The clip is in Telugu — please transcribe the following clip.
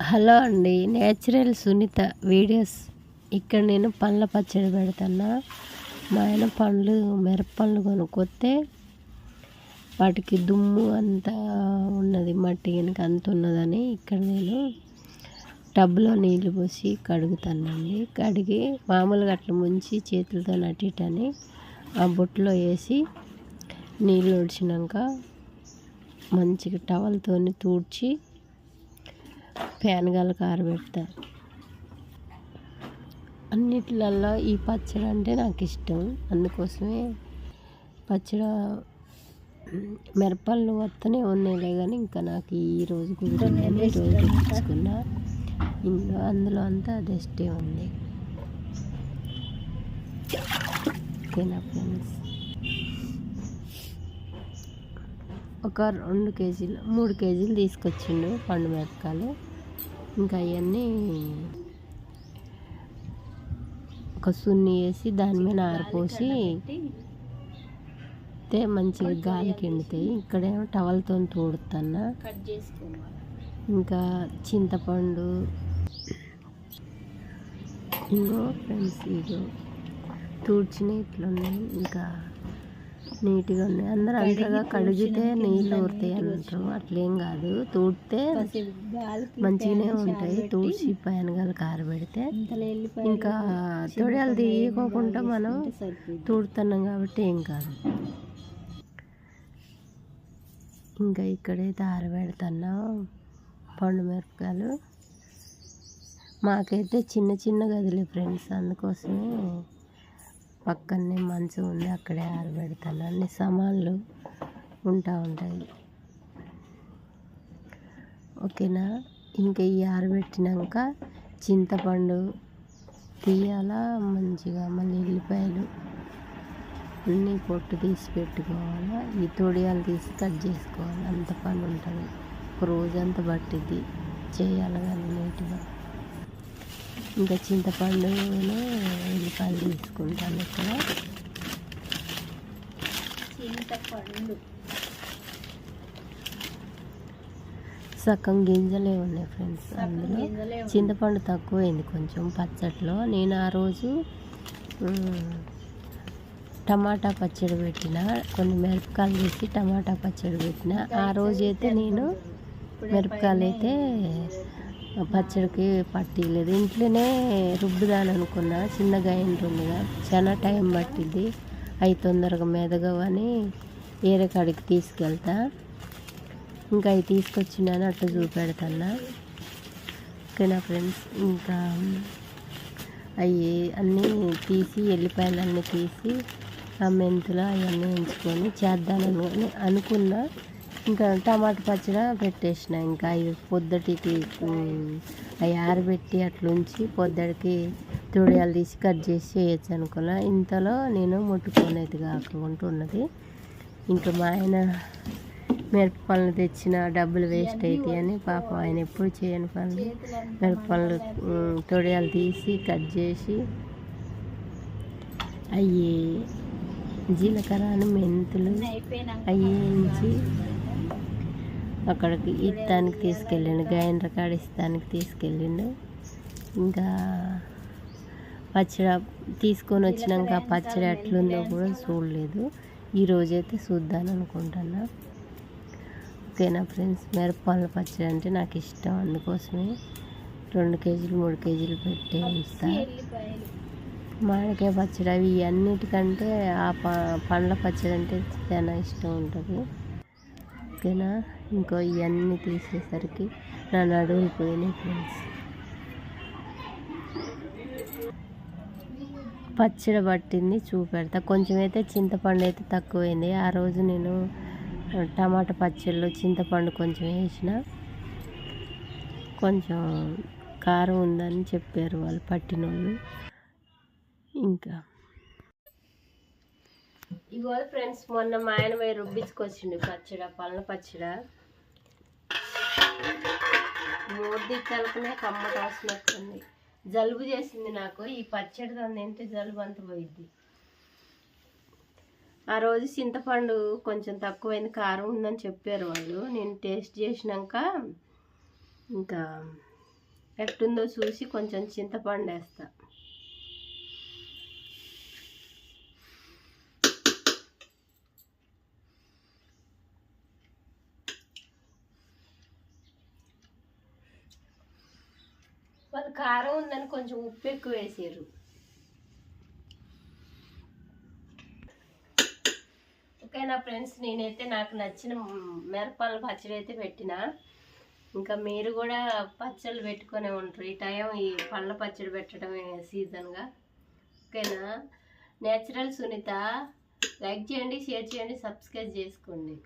హలో అండి, నేచురల్ సునీత వీడియోస్. ఇక్కడ నేను పండ్ల పచ్చడి పెడుతున్నా. మా ఆయన పండ్లు మిరపండ్లు కొనుక్కొస్తే వాటికి దుమ్ము అంతా ఉన్నది, మట్టి కనుక అంత ఉన్నదని ఇక్కడ నేను టబ్లో నీళ్ళు పోసి కడుగుతానండి. కడిగి మామూలుగా అట్లా ముంచి చేతులతో నటిటని ఆ బొట్టులో వేసి నీళ్ళు ఒడిచినాక మంచిగా టవల్తో తూడ్చి ఫ్యాన్ గాలికి ఆరబెడతా. అన్నిట్లల్లో ఈ పచ్చడి అంటే నాకు ఇష్టం, అందుకోసమే పచ్చడి మిరపళ్ళు వస్తూనే ఉన్నాయిలే, కానీ ఇంకా నాకు ఈరోజు కుదిరిందని ఈరోజు తెచ్చుకున్నా. ఇంకా అందులో అంతా అదెస్టే ఉంది. ఓకేనా ఫ్రెండ్స్, ఒక 2 కేజీలు 3 కేజీలు తీసుకొచ్చిండు పండు మిరపకాయలు. ఇంకా అవన్నీ ఒక సున్ని వేసి దాని మీద ఆరిపోసి మంచిగా గాలికి ఎండుతాయి. ఇక్కడేమో టవల్తో తోడుతున్నా. ఇంకా చింతపండు, ఇంకో ఫ్రెండ్స్ ఇగో తూడ్చిన ఇట్లున్నాయి, ఇంకా నీట్గా ఉన్నాయి. అందరూ అంతగా కడిగితే నీళ్ళు ఊరుతాయి అంటారు, అట్లేం కాదు. తూడితే మంచిగానే ఉంటాయి. తూడ్చి పైన గాలికి ఆరబెడితే ఇంకా తొడియాలు తీయకోకుండా మనం తూడుతున్నాం కాబట్టి ఏం కాదు. ఇంకా ఇక్కడైతే ఆరబెడుతున్నా పండు మిరపకాయలు. మాకైతే చిన్న చిన్న గదులే ఫ్రెండ్స్, అందుకోసమే పక్కనే మంచం ఉంది, అక్కడే ఆరబెడతాను. అన్ని సామాన్లు ఉంటాయి. ఓకేనా. ఇంకా ఈ ఆరబెట్టినాక చింతపండు తీయాలా మంచిగా, మళ్ళీ ఎల్లిపాయలు అన్నీ పొట్టు తీసి పెట్టుకోవాలా. ఈ తొడియాలు తీసి కట్ చేసుకోవాలి. అంత పని ఉంటుంది, ఒక రోజంతా పట్టిద్ది చేయాలి కానీ నీట్గా. ఇంకా చింతపండును ఎల్లిపాయలు తీసుకుంటాను. ఇక్కడ చింతపండు సగం గింజలే ఉన్నాయి ఫ్రెండ్స్. అందులో చింతపండు తక్కువైంది కొంచెం పచ్చట్లో. నేను ఆ రోజు టమాటా పచ్చడి పెట్టిన, కొన్ని మిరపకాయలు తీసి టమాటా పచ్చడి పెట్టిన. ఆ రోజైతే నేను మిరపకాయలు అయితే పచ్చడికి పట్టిలేదు, ఇంట్లోనే రుబ్బుదాని అనుకున్నా. చిన్న గ్రైండర్ ఉందిగా, చాలా టైం పట్టిద్ది, అవి తొందరగా మెదగవని వేరే కాడికి తీసుకెళ్తా. ఇంకా అవి తీసుకొచ్చినాను అట్లా చూపెడతాను. ఓకేనా ఫ్రెండ్స్. ఇంకా అవి అన్నీ తీసి ఎల్లిపాయలు అన్నీ తీసి ఆ మెంతులు అవన్నీ ఉంచుకొని చేద్దామని అనుకున్నా. ఇంకా టమాటా పచ్చడి పెట్టేసిన. ఇంకా అవి పొద్దుటికి అవి ఆరబెట్టి అట్లుంచి పొద్దుటికి తొడియాలు తీసి కట్ చేసి చేయొచ్చు అనుకున్నా. ఇంతలో నేను ముట్టుకోనేది కాకుండా ఉన్నది. ఇంకా మా ఆయన మిరపపళ్ళు తెచ్చిన డబ్బులు వేస్ట్ అవుతాయి అని పాపం ఆయన ఎప్పుడు చేయని పనులు మిరపపళ్ళు తొడియాలు తీసి కట్ చేసి అవి జీలకర్ర మెంతులు అవి వేయించి అక్కడికి ఇత్తానికి తీసుకెళ్ళిండు, గ్రైండర్ కాడ ఇస్తానికి తీసుకెళ్ళిండు. ఇంకా పచ్చడి తీసుకొని వచ్చినాక ఆ పచ్చడి ఎట్లుందో కూడా చూడలేదు. ఈరోజైతే చూద్దాను అనుకుంటున్నా. ఓకేనా ఫ్రెండ్స్. మిరపపళ్ళ పచ్చడి అంటే నాకు ఇష్టం, అందుకోసమే 2 కేజీలు 3 కేజీలు పెట్టే ఉంచుతా. మామిడికాయ పచ్చడి అవి అన్నిటికంటే ఆ పండ్ల పచ్చడి అంటే చాలా ఇష్టం ఉంటుంది. ఓకేనా. ఇంకో ఇవన్నీ తీసేసరికి నా నడుము పోయినాయి ఫ్రెండ్స్. పచ్చడి పట్టింది చూపెడతా. కొంచెం అయితే చింతపండు అయితే తక్కువైంది. ఆ రోజు నేను టమాటా పచ్చడిలో చింతపండు కొంచెం వేసిన, కొంచెం కారం ఉందని చెప్పారు వాళ్ళు పట్టిన వాళ్ళు. ఇంకా ఇగో ఫ్రెండ్స్, మొన్న మా ఆయన పోయి రుబ్బించుకొచ్చిండు పచ్చడి, పళ్ళ పచ్చడి. మూర్తి తలకనే కమ్మట వస్తున్నట్టుంది. జలుబు చేసింది నాకు. ఈ పచ్చడి తింటే జలుబు అంత పోయిద్ది. ఆ రోజు చింతపండు కొంచెం తక్కువైంది, కారం ఉందని చెప్పారు వాళ్ళు. నేను టేస్ట్ చేసినాక ఇంకా ఎట్టుందో చూసి కొంచెం చింతపండు వేస్తా. వాళ్ళు కారం ఉందని కొంచెం ఉప్పు ఎక్కువ వేసారు. ఓకేనా ఫ్రెండ్స్, నేనైతే నాకు నచ్చిన మిరపకాయల పచ్చడి అయితే పెట్టిన. ఇంకా మీరు కూడా పచ్చళ్ళు పెట్టుకునే ఉంటారు ఈ టైం, ఈ పళ్ళ పచ్చడి పెట్టడం సీజన్గా. ఓకేనా. నేచురల్ సునీత. లైక్ చేయండి, షేర్ చేయండి, సబ్స్క్రైబ్ చేసుకోండి.